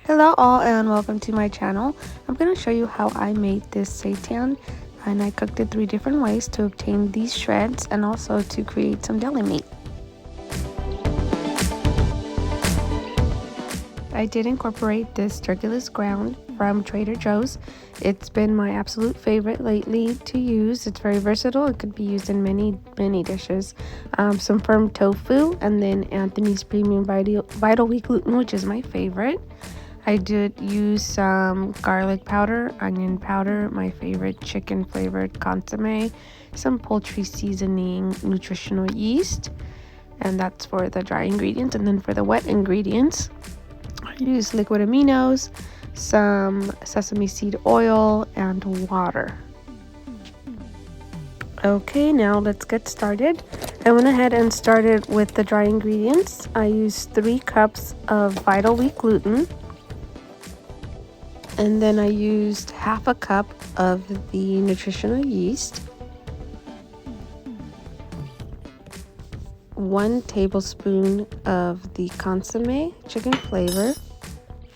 Hello all and welcome to my channel. I'm going to show you how I made this seitan, and I cooked it 3 different ways to obtain these shreds and also to create some deli meat. I did incorporate this Turkeyless ground from Trader Joe's. It's been my absolute favorite lately to use. It's very versatile. It could be used in many dishes. Some firm tofu, and then Anthony's Premium Vital Wheat Gluten, which is my favorite. I did use some garlic powder, onion powder, my favorite chicken flavored consomme, some poultry seasoning, nutritional yeast, and that's for the dry ingredients. And then for the wet ingredients, I used liquid aminos, some sesame seed oil, and water. Okay, now let's get started. I went ahead and started with the dry ingredients. I used 3 cups of Vital Wheat Gluten. And then I used half a cup of the nutritional yeast, 1 tablespoon of the consomme chicken flavor,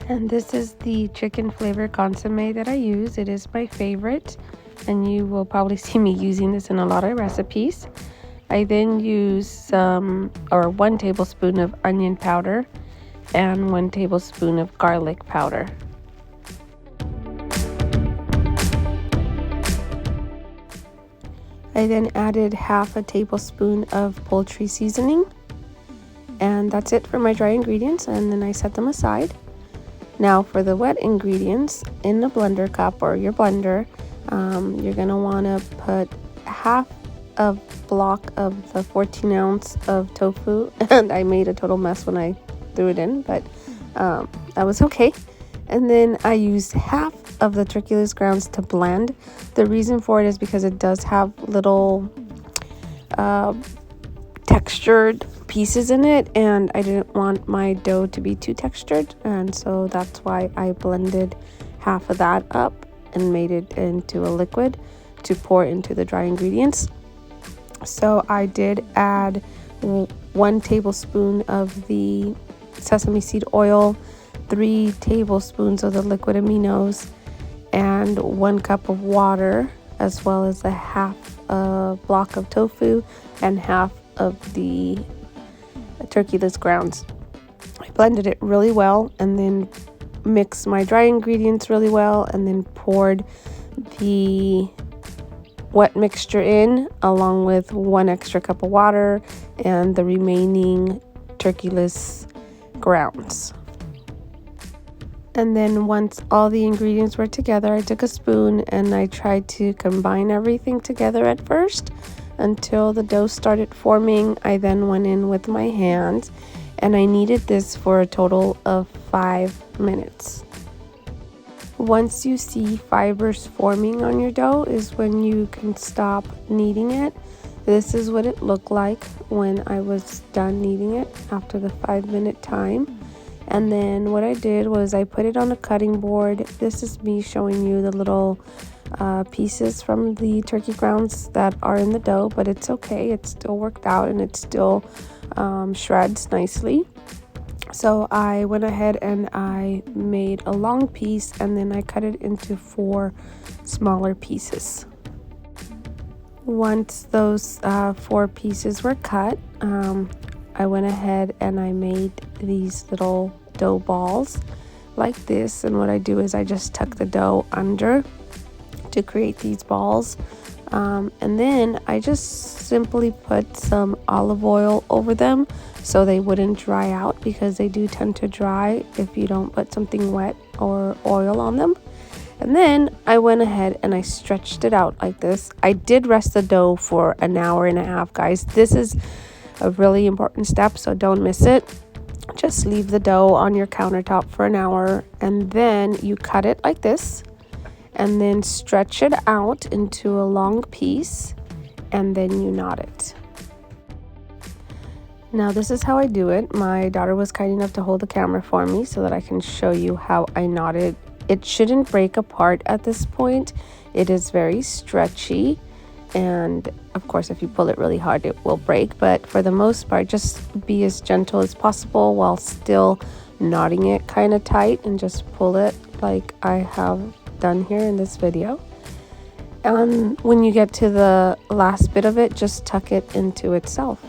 and this is the chicken flavor consomme that I use. It is my favorite, and you will probably see me using this in a lot of recipes. I then use 1 tablespoon of onion powder and 1 tablespoon of garlic powder. I then added half a tablespoon of poultry seasoning, and that's it for my dry ingredients, and then I set them aside. Now for the wet ingredients, in the blender cup or your blender, you're going to want to put half a block of the 14 ounce of tofu, and I made a total mess when I threw it in, but that was okay. And then I used half of the Turkeyless grounds to blend. The reason for it is because it does have little textured pieces in it, and I didn't want my dough to be too textured, and so that's why I blended half of that up and made it into a liquid to pour into the dry ingredients. So I did add 1 tablespoon of the sesame seed oil, 3 tablespoons of the liquid aminos, and 1 cup of water, as well as a half a block of tofu and half of the Turkeyless grounds. I blended it really well and then mixed my dry ingredients really well, and then poured the wet mixture in along with 1 extra cup of water and the remaining Turkeyless grounds. And then once all the ingredients were together, I took a spoon and I tried to combine everything together at first until the dough started forming. I then went in with my hands, and I kneaded this for a total of 5 minutes. Once you see fibers forming on your dough is when you can stop kneading it. This is what it looked like when I was done kneading it after the 5-minute time. And then what I did was I put it on a cutting board. This is me showing you the little pieces from the turkey grounds that are in the dough, but it's okay. It still worked out, and it still shreds nicely. So I went ahead and I made a long piece, and then I cut it into 4 smaller pieces. Once those 4 pieces were cut, I went ahead and I made these little dough balls like this, and what I do is I just tuck the dough under to create these balls, and then I just simply put some olive oil over them so they wouldn't dry out, because they do tend to dry if you don't put something wet or oil on them. And then I went ahead and I stretched it out like this. I did rest the dough for an hour and a half, guys. This is a really important step, so don't miss it. Just leave the dough on your countertop for an hour, and then you cut it like this, and then stretch it out into a long piece, and then you knot it. Now this is how I do it. My daughter was kind enough to hold the camera for me so that I can show you how I knot it. It shouldn't break apart at this point. It is very stretchy, and of course if you pull it really hard it will break, but for the most part just be as gentle as possible while still knotting it kind of tight and just pull it like I have done here in this video. And when you get to the last bit of it, just tuck it into itself.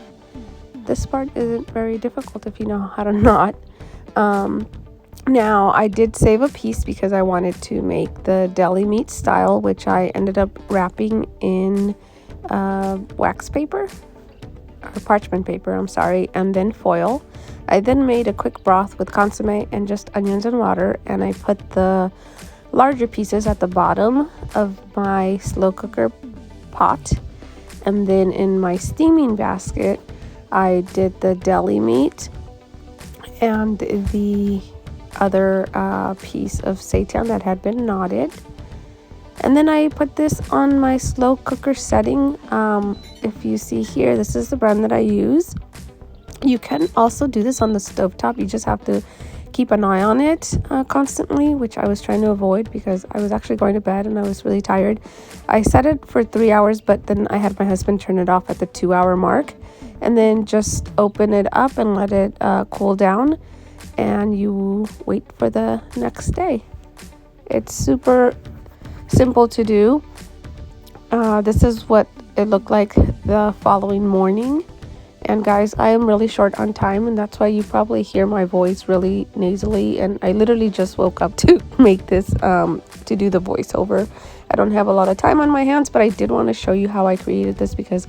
This part isn't very difficult if you know how to knot. Now I did save a piece because I wanted to make the deli meat style, which I ended up wrapping in wax paper, or parchment paper, I'm sorry, and then foil. I then made a quick broth with consomme and just onions and water, and I put the larger pieces at the bottom of my slow cooker pot. And then in my steaming basket, I did the deli meat and the other piece of seitan that had been knotted. And then I put this on my slow cooker setting. If you see here, this is the brand that I use. You can also do this on the stovetop. You just have to keep an eye on it constantly, which I was trying to avoid because I was actually going to bed and I was really tired. I set it for 3 hours, but then I had my husband turn it off at the 2-hour mark, and then just open it up and let it cool down, and you wait for the next day. It's super simple to do. This is what it looked like the following morning. And guys, I am really short on time, and that's why you probably hear my voice really nasally, and I literally just woke up to make this to do the voiceover. I don't have a lot of time on my hands, but I did want to show you how I created this because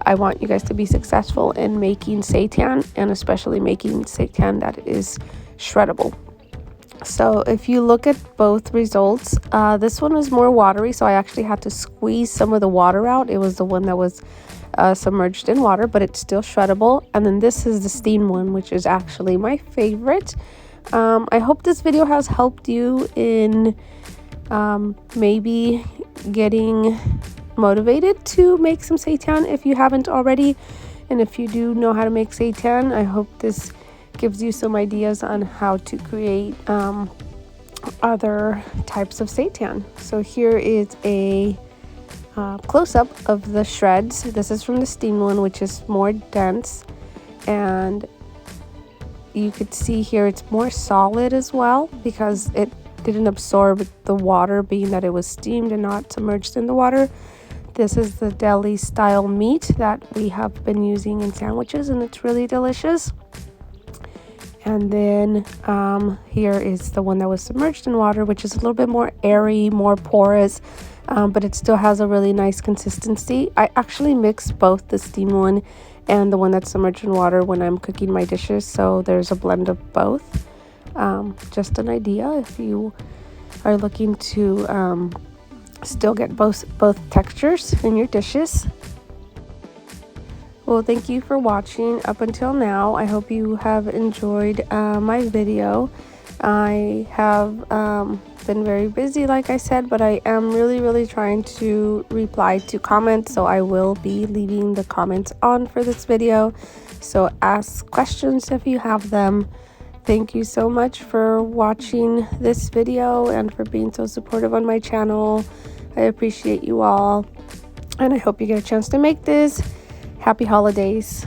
I want you guys to be successful in making seitan, and especially making seitan that is shreddable. So if you look at both results, this one was more watery, so I actually had to squeeze some of the water out. It was the one that was submerged in water, but it's still shreddable. And then this is the steam one, which is actually my favorite. I hope this video has helped you in maybe getting motivated to make some seitan if you haven't already. And if you do know how to make seitan, I hope this gives you some ideas on how to create other types of seitan. So here is a close-up of the shreds. This is from the steam one, which is more dense, and you could see here it's more solid as well because it didn't absorb the water, being that it was steamed and not submerged in the water. This is the deli style meat that we have been using in sandwiches, and it's really delicious. And then here is the one that was submerged in water, which is a little bit more airy, more porous, but it still has a really nice consistency. I actually mix both the steam one and the one that's submerged in water when I'm cooking my dishes, so there's a blend of both. Just an idea if you are looking to still get both textures in your dishes. Well, thank you for watching up until now. I hope you have enjoyed my video. I have been very busy, like I said, but I am really trying to reply to comments, so I will be leaving the comments on for this video. So ask questions if you have them. Thank you so much for watching this video and for being so supportive on my channel. I appreciate you all, and I hope you get a chance to make this. Happy holidays.